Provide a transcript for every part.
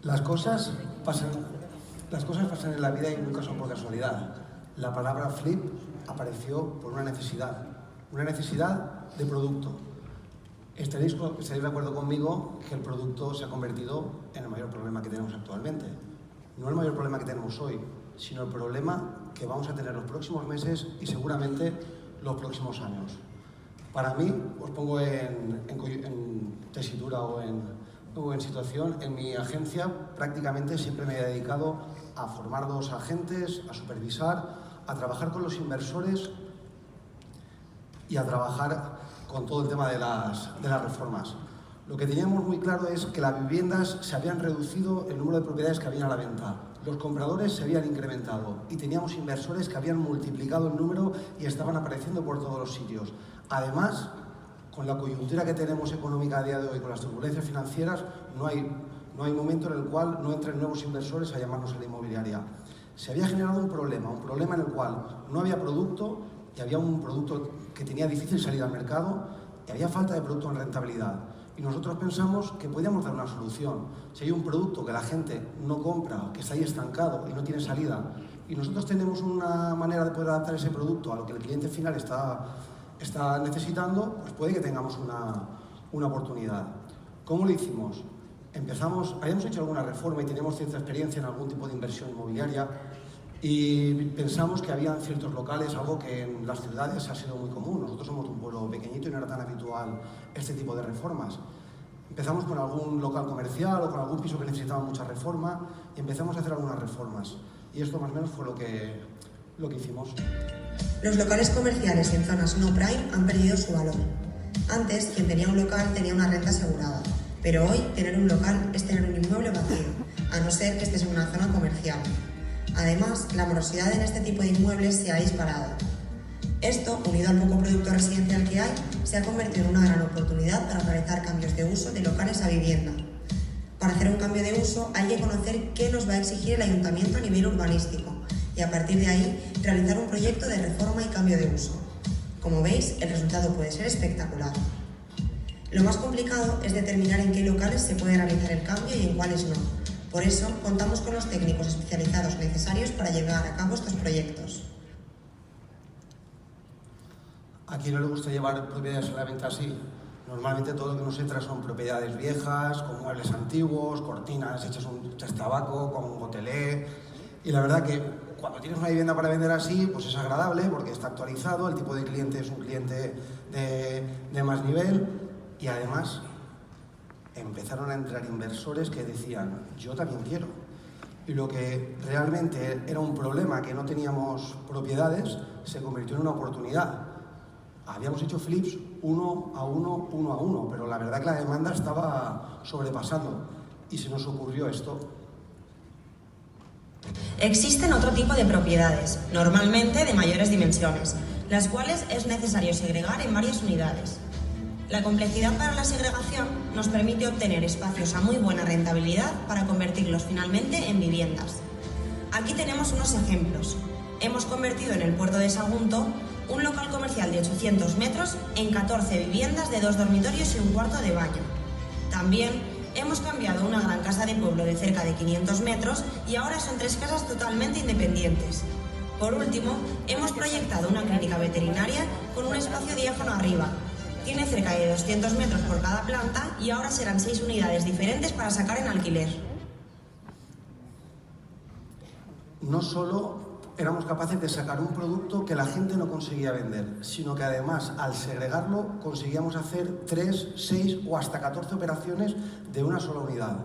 Las cosas pasan en la vida y nunca son por casualidad. La palabra flip apareció por una necesidad de producto. Estaréis de acuerdo conmigo que el producto se ha convertido en el mayor problema que tenemos actualmente. No el mayor problema que tenemos hoy, sino el problema que vamos a tener los próximos meses y seguramente los próximos años. Para mí, os pongo en tesitura o en situación, en mi agencia prácticamente siempre me he dedicado a formar dos agentes, a supervisar, a trabajar con los inversores y a trabajar con todo el tema de las reformas. Lo que teníamos muy claro es que las viviendas se habían reducido el número de propiedades que habían a la venta. Los compradores se habían incrementado y teníamos inversores que habían multiplicado el número y estaban apareciendo por todos los sitios. Además, con la coyuntura que tenemos económica a día de hoy, con las turbulencias financieras, no hay momento en el cual no entren nuevos inversores a llamarnos a la inmobiliaria. Se había generado un problema en el cual no había producto y había un producto que tenía difícil salir al mercado y había falta de producto en rentabilidad. Y nosotros pensamos que podíamos dar una solución. Si hay un producto que la gente no compra, que está ahí estancado y no tiene salida, y nosotros tenemos una manera de poder adaptar ese producto a lo que el cliente final está necesitando, pues puede que tengamos una oportunidad. ¿Cómo lo hicimos? Habíamos hecho alguna reforma y teníamos cierta experiencia en algún tipo de inversión inmobiliaria y pensamos que había ciertos locales, algo que en las ciudades ha sido muy común. Nosotros somos un pueblo pequeñito y no era tan habitual este tipo de reformas. Empezamos con algún local comercial o con algún piso que necesitaba mucha reforma y empezamos a hacer algunas reformas. Y esto más o menos fue lo que hicimos. Los locales comerciales en zonas no prime han perdido su valor. Antes, quien tenía un local tenía una renta asegurada, pero hoy tener un local es tener un inmueble vacío, a no ser que estés en una zona comercial. Además, la morosidad en este tipo de inmuebles se ha disparado. Esto, unido al poco producto residencial que hay, se ha convertido en una gran oportunidad para realizar cambios de uso de locales a vivienda. Para hacer un cambio de uso hay que conocer qué nos va a exigir el ayuntamiento a nivel urbanístico y a partir de ahí realizar un proyecto de reforma y cambio de uso. Como veis, el resultado puede ser espectacular. Lo más complicado es determinar en qué locales se puede realizar el cambio y en cuáles no. Por eso, contamos con los técnicos especializados necesarios para llevar a cabo estos proyectos. ¿A quién no le gusta llevar propiedades a la venta así? Normalmente todo lo que nos entra son propiedades viejas, con muebles antiguos, cortinas hechas un tabaco, con un gotelé. Y la verdad que cuando tienes una vivienda para vender así, pues es agradable porque está actualizado, el tipo de cliente es un cliente de más nivel y además empezaron a entrar inversores que decían, yo también quiero. Y lo que realmente era un problema, que no teníamos propiedades, se convirtió en una oportunidad. Habíamos hecho flips 1 a 1, pero la verdad que la demanda estaba sobrepasando y se nos ocurrió esto. Existen otro tipo de propiedades, normalmente de mayores dimensiones, las cuales es necesario segregar en varias unidades. La complejidad para la segregación nos permite obtener espacios a muy buena rentabilidad para convertirlos finalmente en viviendas. Aquí tenemos unos ejemplos. Hemos convertido en el puerto de Sagunto un local comercial de 800 metros en 14 viviendas de 2 dormitorios y un cuarto de baño. También hemos cambiado una gran casa de pueblo de cerca de 500 metros y ahora son 3 casas totalmente independientes. Por último, hemos proyectado una clínica veterinaria con un espacio diáfano arriba. Tiene cerca de 200 metros por cada planta y ahora serán 6 unidades diferentes para sacar en alquiler. No solo éramos capaces de sacar un producto que la gente no conseguía vender, sino que además al segregarlo conseguíamos hacer 3, 6 o hasta 14 operaciones de una sola unidad.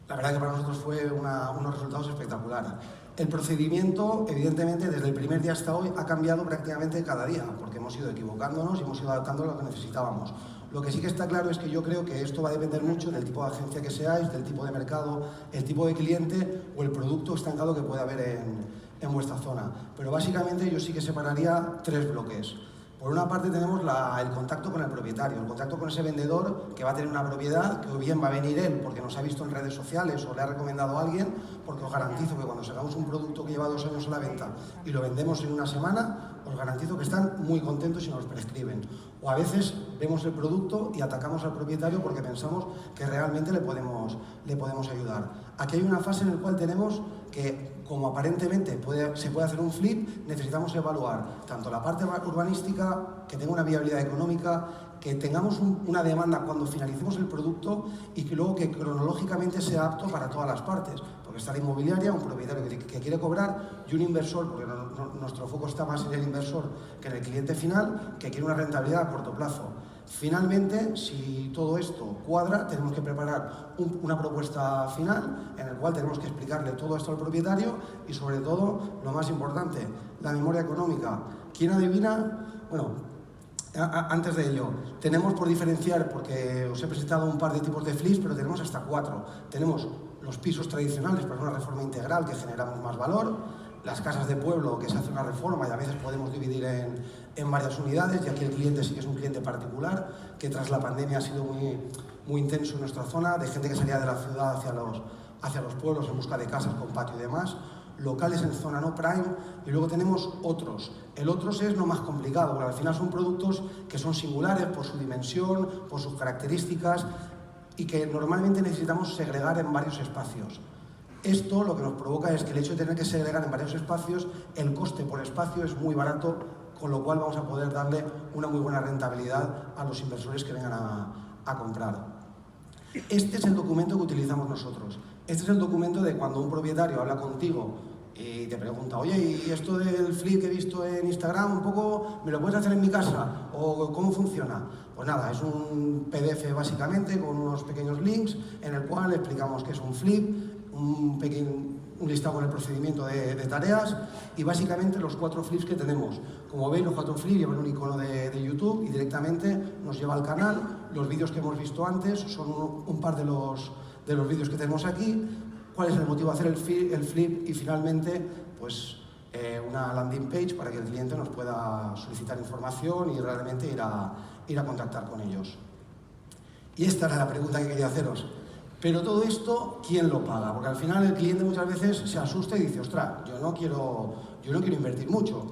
La verdad que para nosotros fue unos resultados espectaculares. El procedimiento, evidentemente, desde el primer día hasta hoy ha cambiado prácticamente cada día, porque hemos ido equivocándonos y hemos ido adaptando a lo que necesitábamos. Lo que sí que está claro es que yo creo que esto va a depender mucho del tipo de agencia que seáis, del tipo de mercado, el tipo de cliente o el producto estancado que pueda haber en vuestra zona. Pero básicamente yo sí que separaría 3 bloques. Por una parte tenemos el contacto con el propietario, el contacto con ese vendedor que va a tener una propiedad, que o bien va a venir él porque nos ha visto en redes sociales o le ha recomendado a alguien, porque os garantizo que cuando sacamos un producto que lleva 2 años a la venta y lo vendemos en una semana, os garantizo que están muy contentos y nos prescriben. O a veces vemos el producto y atacamos al propietario porque pensamos que realmente le podemos ayudar. Aquí hay una fase en la cual tenemos que, como aparentemente se puede hacer un flip, necesitamos evaluar tanto la parte urbanística, que tenga una viabilidad económica, que tengamos una demanda cuando finalicemos el producto y que luego que cronológicamente sea apto para todas las partes. Porque está la inmobiliaria, un propietario que quiere cobrar y un inversor, porque nuestro foco está más en el inversor que en el cliente final, que quiere una rentabilidad a corto plazo. Finalmente, si todo esto cuadra, tenemos que preparar una propuesta final en la cual tenemos que explicarle todo esto al propietario y, sobre todo, lo más importante, la memoria económica. ¿Quién adivina? Bueno, antes de ello, tenemos por diferenciar, porque os he presentado un par de tipos de flips, pero tenemos hasta 4. Tenemos los pisos tradicionales para una reforma integral que generamos más valor, las casas de pueblo que se hace una reforma y a veces podemos dividir en varias unidades, y aquí el cliente sí que es un cliente particular, que tras la pandemia ha sido muy intenso en nuestra zona, de gente que salía de la ciudad hacia los pueblos en busca de casas con patio y demás. Locales en zona no prime, y luego tenemos otros. El otros es lo más complicado, porque al final son productos que son singulares por su dimensión, por sus características, y que normalmente necesitamos segregar en varios espacios. Esto lo que nos provoca es que el hecho de tener que segregar en varios espacios, el coste por espacio es muy barato, con lo cual vamos a poder darle una muy buena rentabilidad a los inversores que vengan a comprar. Este es el documento que utilizamos nosotros. Este es el documento de cuando un propietario habla contigo y te pregunta, oye, ¿y esto del flip que he visto en Instagram, un poco, me lo puedes hacer en mi casa? ¿O cómo funciona? Pues nada, es un PDF básicamente con unos pequeños links en el cual explicamos qué es un flip, un listado con el procedimiento de tareas y básicamente los 4 flips que tenemos. Como veis, los 4 flips llevan un icono de YouTube y directamente nos lleva al canal. Los vídeos que hemos visto antes son un par de los vídeos que tenemos aquí. ¿Cuál es el motivo de hacer el flip? Y finalmente, pues una landing page para que el cliente nos pueda solicitar información y realmente ir a contactar con ellos. Y esta era la pregunta que quería haceros. Pero todo esto, ¿quién lo paga? Porque al final el cliente muchas veces se asusta y dice, ostras, yo no quiero invertir mucho.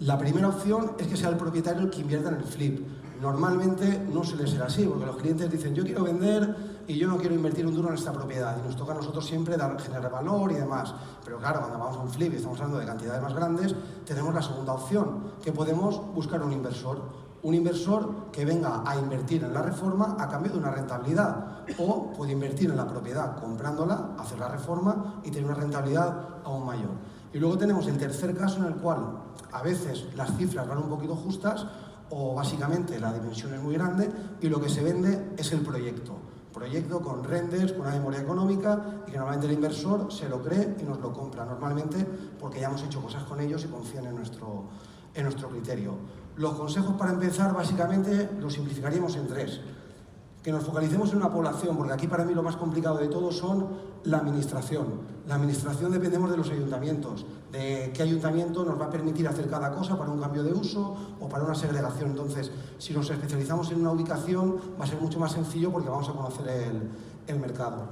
La primera opción es que sea el propietario el que invierta en el flip. Normalmente no suele ser así, porque los clientes dicen, yo quiero vender y yo no quiero invertir un duro en esta propiedad. Y nos toca a nosotros siempre generar valor y demás. Pero claro, cuando vamos a un flip y estamos hablando de cantidades más grandes, tenemos la segunda opción, que podemos buscar un inversor. Un inversor que venga a invertir en la reforma a cambio de una rentabilidad, o puede invertir en la propiedad comprándola, hacer la reforma y tener una rentabilidad aún mayor. Y luego tenemos el tercer caso en el cual a veces las cifras van un poquito justas o básicamente la dimensión es muy grande y lo que se vende es el proyecto con renders, con una memoria económica y que normalmente el inversor se lo cree y nos lo compra, normalmente porque ya hemos hecho cosas con ellos y confían en nuestro criterio. Los consejos para empezar básicamente los simplificaríamos en 3. Que nos focalicemos en una población, porque aquí para mí lo más complicado de todo son la administración. La administración dependemos de los ayuntamientos, de qué ayuntamiento nos va a permitir hacer cada cosa para un cambio de uso o para una segregación. Entonces, si nos especializamos en una ubicación va a ser mucho más sencillo porque vamos a conocer el mercado.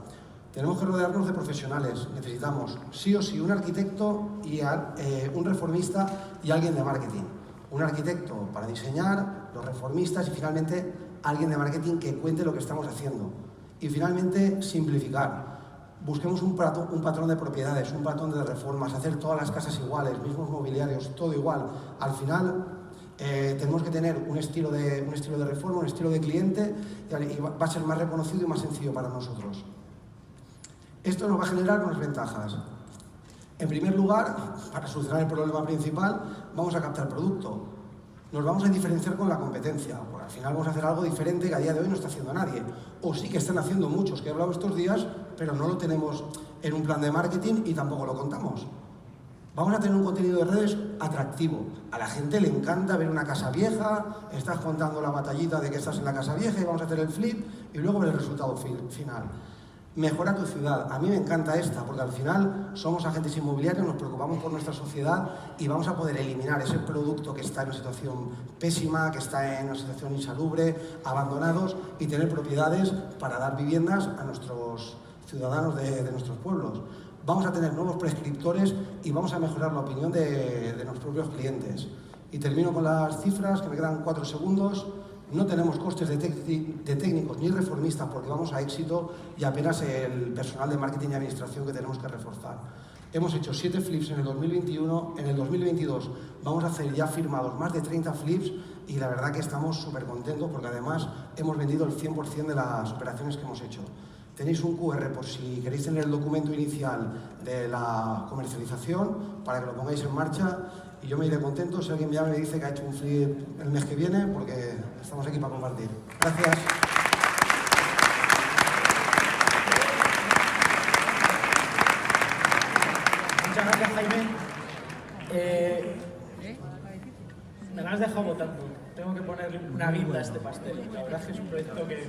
Tenemos que rodearnos de profesionales. Necesitamos sí o sí un arquitecto, y un reformista y alguien de marketing. Un arquitecto para diseñar, los reformistas y finalmente alguien de marketing que cuente lo que estamos haciendo. Y finalmente, simplificar. Busquemos un patrón de propiedades, un patrón de reformas, hacer todas las casas iguales, mismos mobiliarios, todo igual. Al final, tenemos que tener un estilo de reforma, un estilo de cliente y va a ser más reconocido y más sencillo para nosotros. Esto nos va a generar unas ventajas. En primer lugar, para solucionar el problema principal, vamos a captar producto. Nos vamos a diferenciar con la competencia, porque al final vamos a hacer algo diferente que a día de hoy no está haciendo nadie. O sí que están haciendo muchos, que he hablado estos días, pero no lo tenemos en un plan de marketing y tampoco lo contamos. Vamos a tener un contenido de redes atractivo. A la gente le encanta ver una casa vieja, estás contando la batallita de que estás en la casa vieja y vamos a hacer el flip y luego ver el resultado final. Mejora tu ciudad. A mí me encanta esta, porque al final somos agentes inmobiliarios, nos preocupamos por nuestra sociedad y vamos a poder eliminar ese producto que está en una situación pésima, que está en una situación insalubre, abandonados, y tener propiedades para dar viviendas a nuestros ciudadanos de nuestros pueblos. Vamos a tener nuevos prescriptores y vamos a mejorar la opinión de nuestros propios clientes. Y termino con las cifras, que me quedan 4 segundos. No tenemos costes de técnicos ni reformistas porque vamos a éxito y apenas el personal de marketing y administración que tenemos que reforzar. Hemos hecho 7 flips en el 2021, en el 2022 vamos a hacer ya firmados más de 30 flips y la verdad que estamos súper contentos porque además hemos vendido el 100% de las operaciones que hemos hecho. Tenéis un QR por si queréis tener el documento inicial de la comercialización para que lo pongáis en marcha y yo me iré contento si alguien ya me dice que ha hecho un flip el mes que viene porque estamos aquí para compartir. Gracias. Muchas gracias, Jaime. Me lo has dejado votando. Tengo que ponerle una guinda a este pastel. La verdad es que es un proyecto que